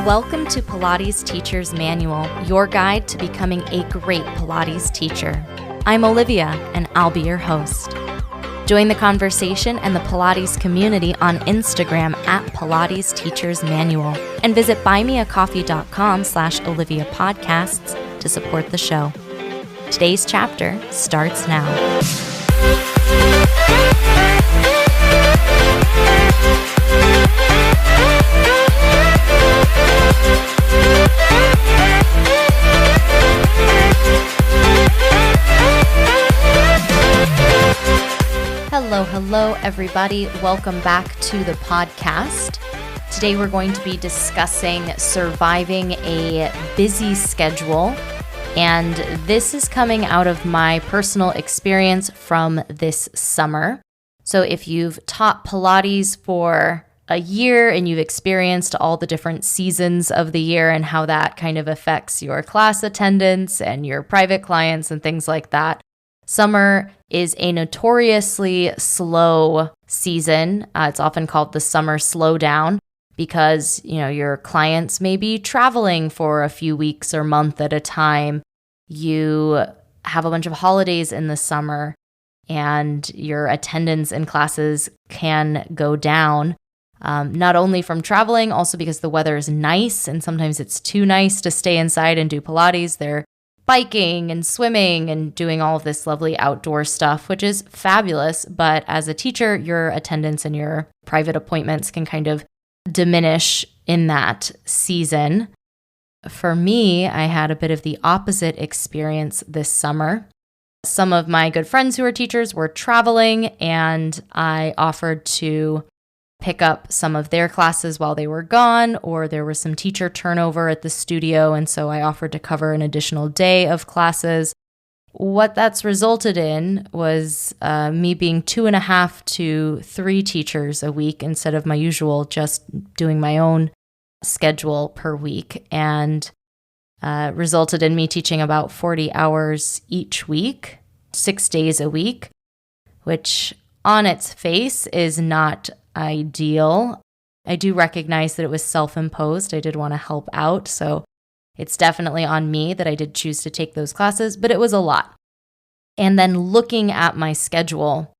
Welcome to Pilates Teacher's Manual, your guide to becoming a great Pilates teacher. I'm Olivia, and I'll be your host. Join the conversation and the Pilates community on Instagram at Pilates Teacher's Manual, and visit buymeacoffee.com/Olivia Podcasts to support the show. Today's chapter starts now. Hello, everybody. Welcome back to the podcast. Today we're going to be discussing surviving a busy schedule, and this is coming out of my personal experience from this summer. So if you've taught Pilates for a year and you've experienced all the different seasons of the year and how that kind of affects your class attendance and your private clients and things like that, summer is a notoriously slow season. It's often called the summer slowdown because, your clients may be traveling for a few weeks or month at a time. You have a bunch of holidays in the summer and your attendance in classes can go down. Not only from traveling, also because the weather is nice and sometimes it's too nice to stay inside and do Pilates. They're biking and swimming and doing all of this lovely outdoor stuff, which is fabulous. But as a teacher, your attendance and your private appointments can kind of diminish in that season. For me, I had a bit of the opposite experience this summer. Some of my good friends who are teachers were traveling, and I offered to pick up some of their classes while they were gone, or there was some teacher turnover at the studio, and so I offered to cover an additional day of classes. What that's resulted in was me being 2.5 to 3 teachers a week instead of my usual just doing my own schedule per week, and resulted in me teaching about 40 hours each week, 6 days a week, which on its face is not ideal. I do recognize that it was self-imposed. I did want to help out, so it's definitely on me that I did choose to take those classes, but it was a lot. And then looking at my schedule,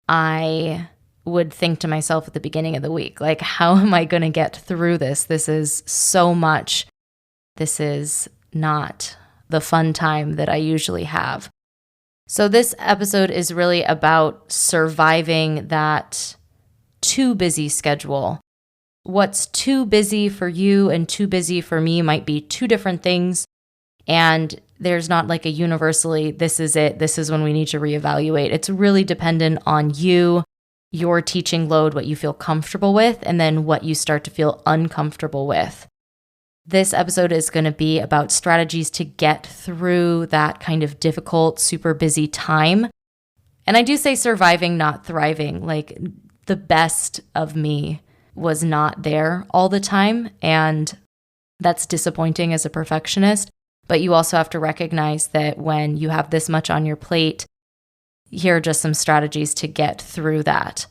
I would think to myself at the beginning of the week, like, how am I going to get through this? This is so much. This is not the fun time that I usually have. So this episode is really about surviving that too busy schedule. What's too busy for you and too busy for me might be two different things. And there's not like a universally, this is it, this is when we need to reevaluate. It's really dependent on you, your teaching load, what you feel comfortable with, and then what you start to feel uncomfortable with. This episode is going to be about strategies to get through that kind of difficult, super busy time. And I do say surviving, not thriving. Like, the best of me was not there all the time, and that's disappointing as a perfectionist. But you also have to recognize that when you have this much on your plate, here are just some strategies to get through that.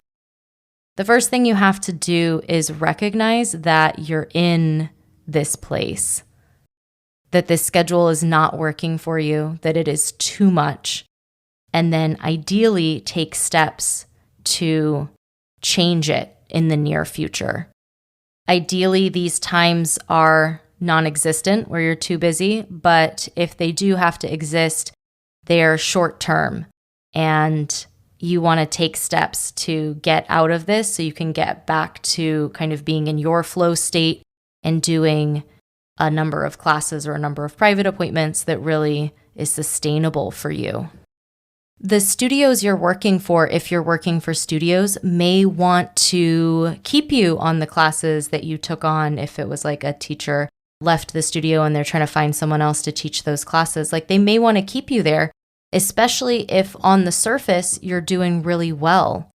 The first thing you have to do is recognize that you're in this place, that this schedule is not working for you, that it is too much, and then ideally take steps to change it in the near future. Ideally, these times are non-existent where you're too busy, but if they do have to exist, they're short-term, and you want to take steps to get out of this so you can get back to kind of being in your flow state and doing a number of classes or a number of private appointments that really is sustainable for you. The studios you're working for, if you're working for studios, may want to keep you on the classes that you took on. If it was like a teacher left the studio and they're trying to find someone else to teach those classes, like they may want to keep you there, especially if on the surface you're doing really well.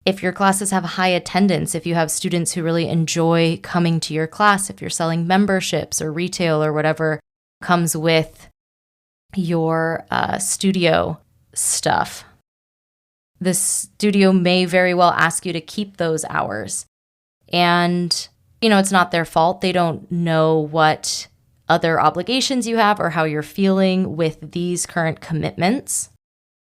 If your classes have high attendance, if you have students who really enjoy coming to your class, if you're selling memberships or retail or whatever comes with your studio stuff, the studio may very well ask you to keep those hours. And It's not their fault. They don't know what other obligations you have or how you're feeling with these current commitments.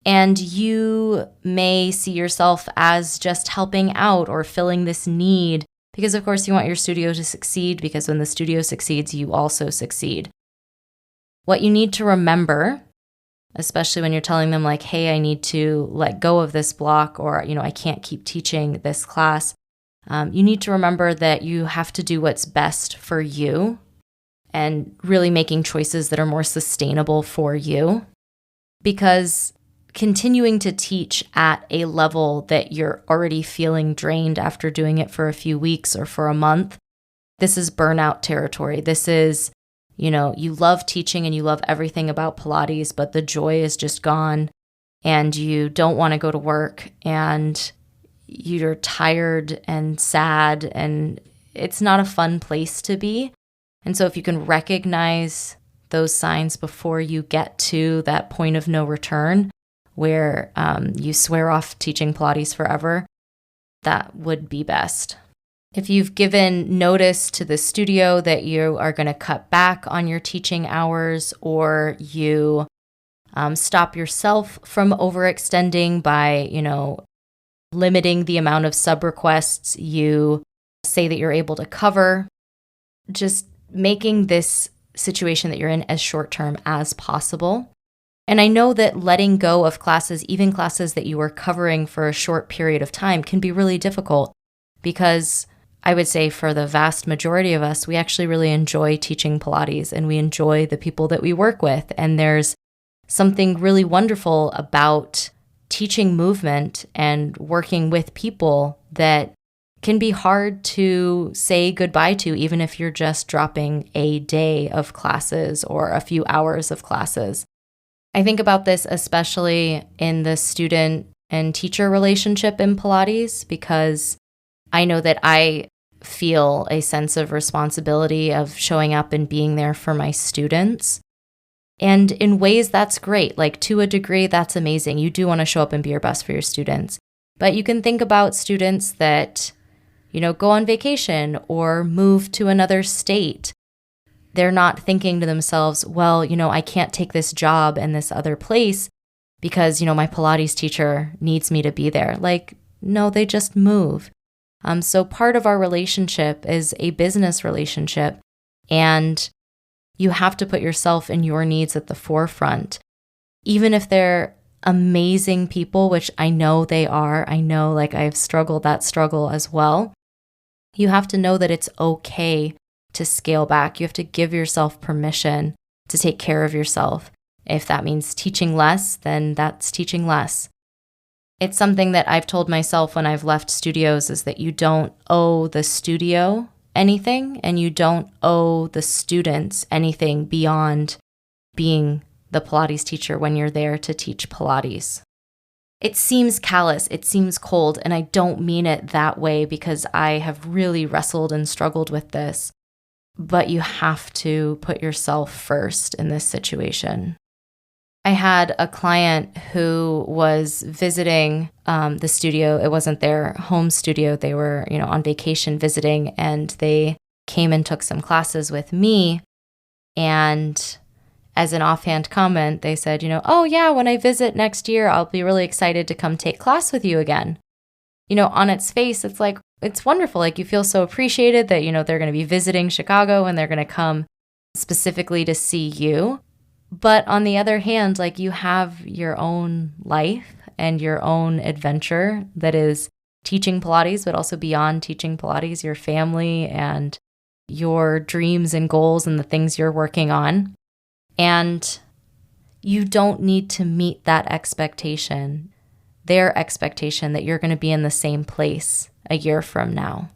And you may see yourself as just helping out or filling this need because, of course, you want your studio to succeed because when the studio succeeds, you also succeed. What you need to remember, especially when you're telling them like, hey, I need to let go of this block or, I can't keep teaching this class. You need to remember that you have to do what's best for you and really making choices that are more sustainable for you, because continuing to teach at a level that you're already feeling drained after doing it for a few weeks or for a month, this is burnout territory. This is, you love teaching and you love everything about Pilates, but the joy is just gone and you don't want to go to work and you're tired and sad and it's not a fun place to be. And so if you can recognize those signs before you get to that point of no return where you swear off teaching Pilates forever, that would be best. If you've given notice to the studio that you are going to cut back on your teaching hours, or you stop yourself from overextending by, limiting the amount of sub requests you say that you're able to cover, just making this situation that you're in as short term as possible. And I know that letting go of classes, even classes that you were covering for a short period of time, can be really difficult because I would say for the vast majority of us, we actually really enjoy teaching Pilates and we enjoy the people that we work with. And there's something really wonderful about teaching movement and working with people that can be hard to say goodbye to, even if you're just dropping a day of classes or a few hours of classes. I think about this especially in the student and teacher relationship in Pilates, because I know that I feel a sense of responsibility of showing up and being there for my students. And in ways, that's great. Like to a degree, that's amazing. You do want to show up and be your best for your students. But you can think about students that, go on vacation or move to another state. They're not thinking to themselves, well, I can't take this job in this other place because, my Pilates teacher needs me to be there. Like, no, they just move. So part of our relationship is a business relationship, and you have to put yourself and your needs at the forefront. Even if they're amazing people, which I know they are, I've struggled that struggle as well. You have to know that it's okay to scale back. You have to give yourself permission to take care of yourself. If that means teaching less, then that's teaching less. It's something that I've told myself when I've left studios is that you don't owe the studio anything and you don't owe the students anything beyond being the Pilates teacher when you're there to teach Pilates. It seems callous, it seems cold, and I don't mean it that way because I have really wrestled and struggled with this, but you have to put yourself first in this situation. I had a client who was visiting the studio. It wasn't their home studio. They were, on vacation visiting, and they came and took some classes with me. And as an offhand comment, they said, oh yeah, when I visit next year, I'll be really excited to come take class with you again. On its face, it's like, it's wonderful. Like you feel so appreciated that, they're going to be visiting Chicago and they're going to come specifically to see you. But on the other hand, like you have your own life and your own adventure that is teaching Pilates, but also beyond teaching Pilates, your family and your dreams and goals and the things you're working on. And you don't need to meet that expectation, their expectation that you're going to be in the same place a year from now.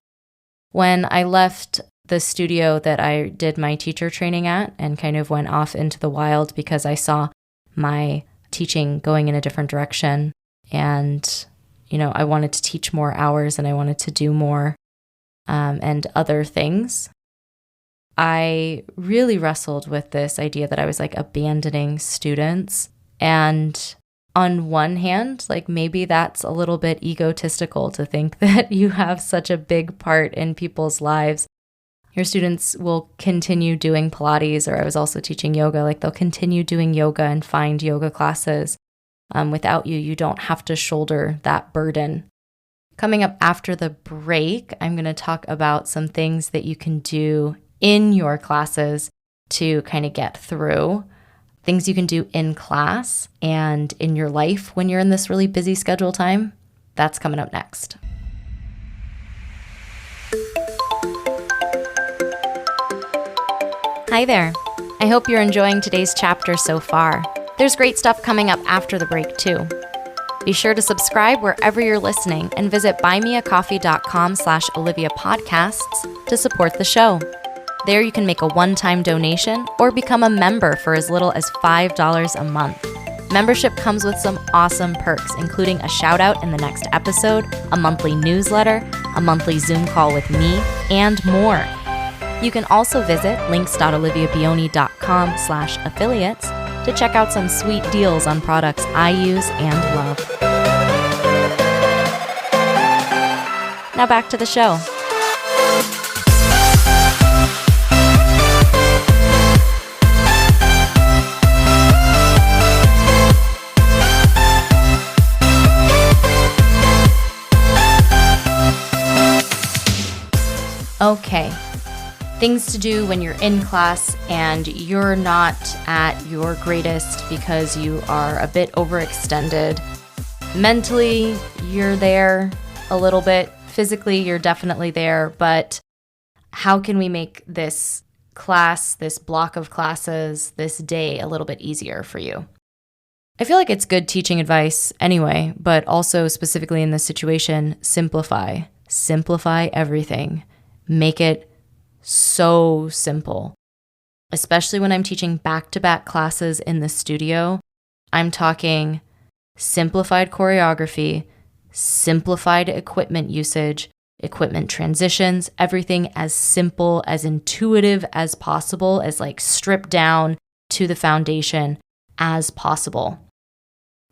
When I left the studio that I did my teacher training at and kind of went off into the wild because I saw my teaching going in a different direction. And, I wanted to teach more hours and I wanted to do more and other things. I really wrestled with this idea that I was like abandoning students. And on one hand, like maybe that's a little bit egotistical to think that you have such a big part in people's lives Your students will continue doing Pilates, or I was also teaching yoga, like they'll continue doing yoga and find yoga classes. Without you, you don't have to shoulder that burden. Coming up after the break, I'm going to talk about some things that you can do in your classes to kind of get through, things you can do in class and in your life when you're in this really busy schedule time. That's coming up next. Hi there. I hope you're enjoying today's chapter so far. There's great stuff coming up after the break too. Be sure to subscribe wherever you're listening and visit buymeacoffee.com/Olivia Podcasts to support the show. There you can make a one-time donation or become a member for as little as $5 a month. Membership comes with some awesome perks, including a shout out in the next episode, a monthly newsletter, a monthly Zoom call with me, and more. You can also visit links.oliviabioni.com/affiliates to check out some sweet deals on products I use and love. Now back to the show. Okay. Things to do when you're in class and you're not at your greatest because you are a bit overextended. Mentally, you're there a little bit. Physically, you're definitely there. But how can we make this class, this block of classes, this day a little bit easier for you? I feel like it's good teaching advice anyway, but also specifically in this situation, simplify. Simplify everything. Make it so simple. Especially when I'm teaching back-to-back classes in the studio, I'm talking simplified choreography, simplified equipment usage, equipment transitions, everything as simple, as intuitive as possible, as like stripped down to the foundation as possible.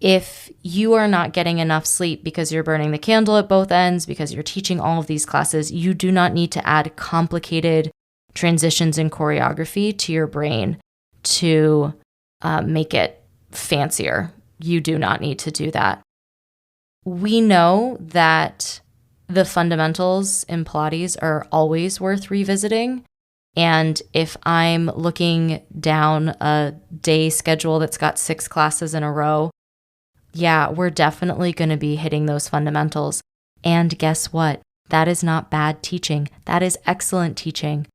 If you are not getting enough sleep because you're burning the candle at both ends, because you're teaching all of these classes, you do not need to add complicated transitions in choreography to your brain to make it fancier. You do not need to do that. We know that the fundamentals in Pilates are always worth revisiting. And if I'm looking down a day schedule that's got 6 classes in a row, yeah, we're definitely going to be hitting those fundamentals. And guess what? That is not bad teaching. That is excellent teaching.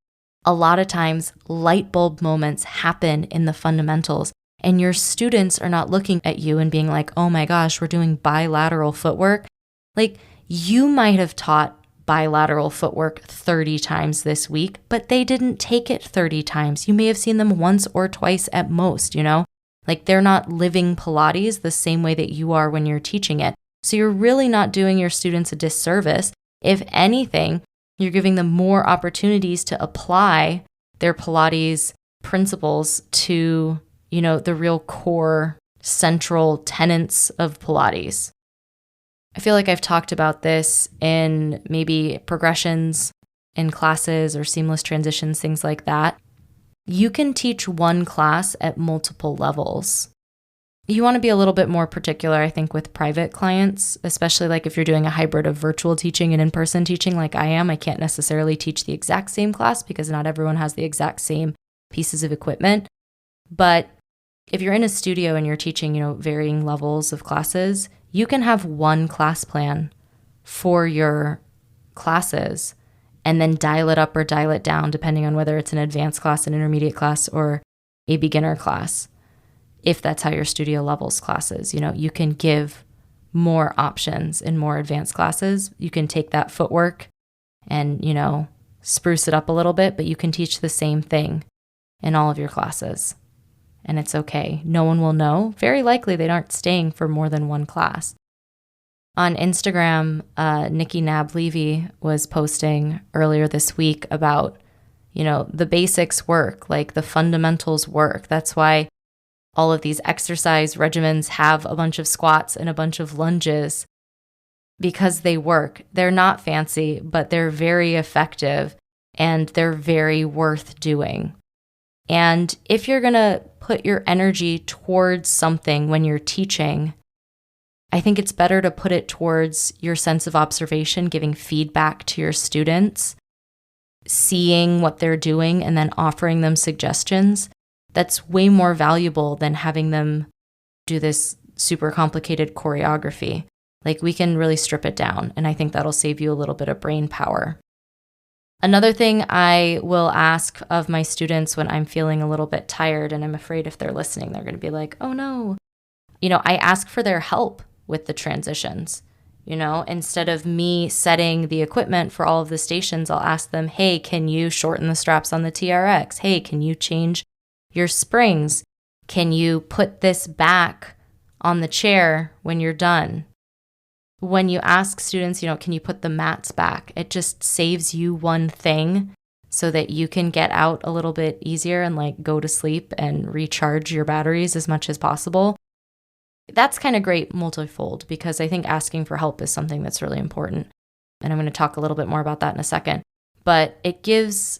A lot of times, light bulb moments happen in the fundamentals, and your students are not looking at you and being like, oh my gosh, we're doing bilateral footwork. Like, you might have taught bilateral footwork 30 times this week, but they didn't take it 30 times. You may have seen them once or twice at most, you know? Like, they're not living Pilates the same way that you are when you're teaching it. So you're really not doing your students a disservice. If anything, you're giving them more opportunities to apply their Pilates principles to, you know, the real core central tenets of Pilates. I feel like I've talked about this in maybe progressions in classes or seamless transitions, things like that. You can teach one class at multiple levels. You want to be a little bit more particular, I think, with private clients, especially like if you're doing a hybrid of virtual teaching and in-person teaching like I am. I can't necessarily teach the exact same class because not everyone has the exact same pieces of equipment. But if you're in a studio and you're teaching, you know, varying levels of classes, you can have one class plan for your classes and then dial it up or dial it down depending on whether it's an advanced class, an intermediate class, or a beginner class. If that's how your studio levels classes, you know, you can give more options in more advanced classes. You can take that footwork and, you know, spruce it up a little bit, but you can teach the same thing in all of your classes. And it's okay. No one will know. Very likely they aren't staying for more than one class. On Instagram, Nikki Nab-Levy was posting earlier this week about, you know, the basics work, like the fundamentals work. That's why all of these exercise regimens have a bunch of squats and a bunch of lunges, because they work. They're not fancy, but they're very effective and they're very worth doing. And if you're going to put your energy towards something when you're teaching, I think it's better to put it towards your sense of observation, giving feedback to your students, seeing what they're doing, and then offering them suggestions. That's way more valuable than having them do this super complicated choreography. Like, we can really strip it down, and I think that'll save you a little bit of brain power. Another thing I will ask of my students when I'm feeling a little bit tired, and I'm afraid if they're listening, they're going to be like, oh no. I ask for their help with the transitions. Instead of me setting the equipment for all of the stations, I'll ask them, hey, can you shorten the straps on the TRX? Hey, can you change your springs? Can you put this back on the chair when you're done? When you ask students, can you put the mats back? It just saves you one thing so that you can get out a little bit easier and go to sleep and recharge your batteries as much as possible. That's kind of great multifold, because I think asking for help is something that's really important. And I'm going to talk a little bit more about that in a second. But it gives,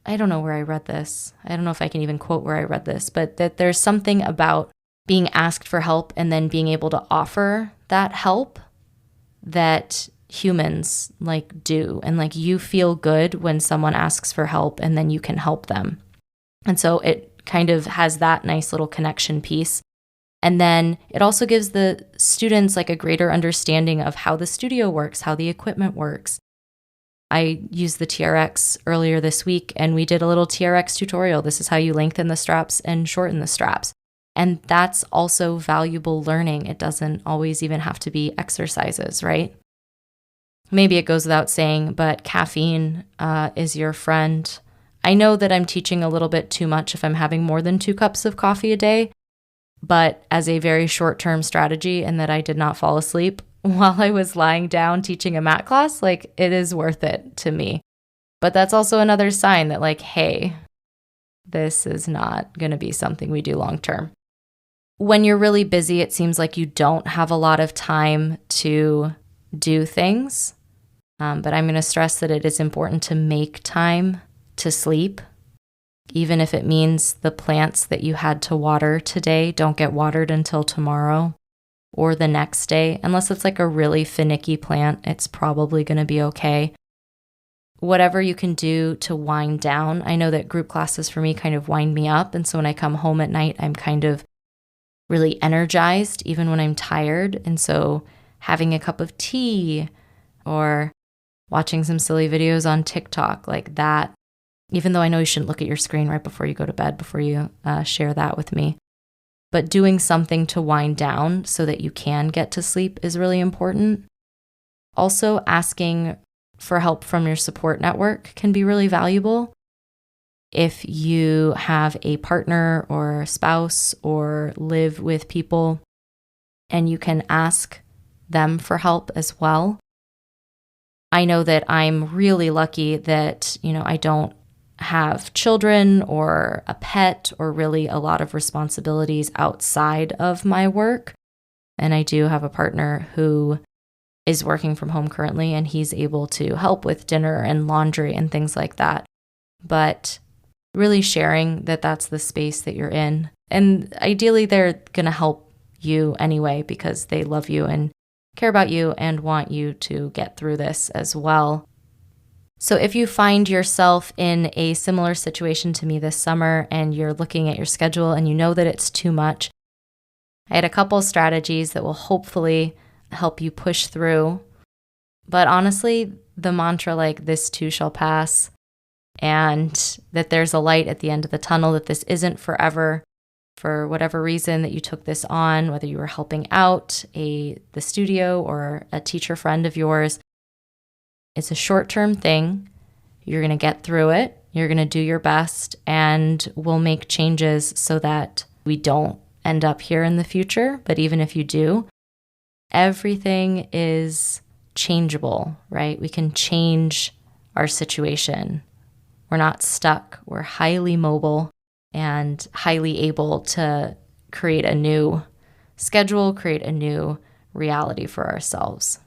I don't know where I read this. I don't know if I can even quote where I read this, but that there's something about being asked for help and then being able to offer that help that humans do. And you feel good when someone asks for help and then you can help them. And so it kind of has that nice little connection piece. And then it also gives the students a greater understanding of how the studio works, how the equipment works. I used the TRX earlier this week, and we did a little TRX tutorial. This is how you lengthen the straps and shorten the straps. And that's also valuable learning. It doesn't always even have to be exercises, right? Maybe it goes without saying, but caffeine is your friend. I know that I'm teaching a little bit too much if I'm having more than 2 cups of coffee a day, but as a very short-term strategy, and that I did not fall asleep while I was lying down teaching a mat class, it is worth it to me. But that's also another sign that hey, this is not going to be something we do long-term. When you're really busy, it seems like you don't have a lot of time to do things. But I'm going to stress that it is important to make time to sleep, even if it means the plants that you had to water today don't get watered until tomorrow or the next day. Unless it's a really finicky plant, it's probably going to be okay. Whatever you can do to wind down. I know that group classes for me kind of wind me up. And so when I come home at night, I'm kind of really energized, even when I'm tired. And so having a cup of tea or watching some silly videos on TikTok that, even though I know you shouldn't look at your screen right before you go to bed, before you share that with me. But doing something to wind down so that you can get to sleep is really important. Also, asking for help from your support network can be really valuable. If you have a partner or a spouse or live with people, and you can ask them for help as well. I know that I'm really lucky that, I don't have children or a pet or really a lot of responsibilities outside of my work. And I do have a partner who is working from home currently, and he's able to help with dinner and laundry and things like that. But really sharing that that's the space that you're in. And ideally, they're going to help you anyway because they love you and care about you and want you to get through this as well. So if you find yourself in a similar situation to me this summer and you're looking at your schedule and you know that it's too much, I had a couple strategies that will hopefully help you push through. But honestly, the mantra this too shall pass, and that there's a light at the end of the tunnel, that this isn't forever. For whatever reason that you took this on, whether you were helping out the studio or a teacher friend of yours, it's a short-term thing. You're going to get through it. You're going to do your best, and we'll make changes so that we don't end up here in the future. But even if you do, everything is changeable, right? We can change our situation. We're not stuck. We're highly mobile and highly able to create a new schedule, create a new reality for ourselves.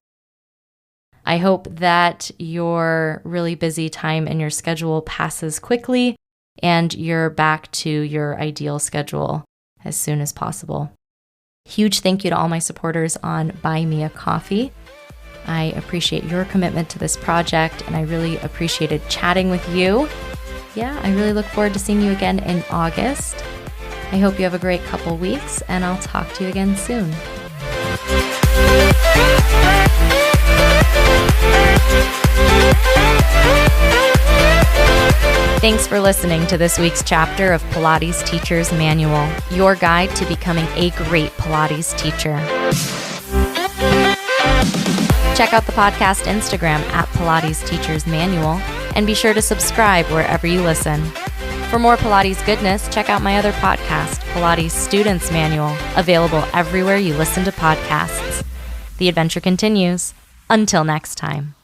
I hope that your really busy time in your schedule passes quickly and you're back to your ideal schedule as soon as possible. Huge thank you to all my supporters on Buy Me a Coffee. I appreciate your commitment to this project, and I really appreciated chatting with you. Yeah, I really look forward to seeing you again in August. I hope you have a great couple weeks, and I'll talk to you again soon. Thanks for listening to this week's chapter of Pilates Teacher's Manual, your guide to becoming a great Pilates teacher. Check out the podcast Instagram at Pilates Teacher's Manual, and be sure to subscribe wherever you listen. For more Pilates goodness, check out my other podcast, Pilates Student's Manual, available everywhere you listen to podcasts. The adventure continues. Until next time.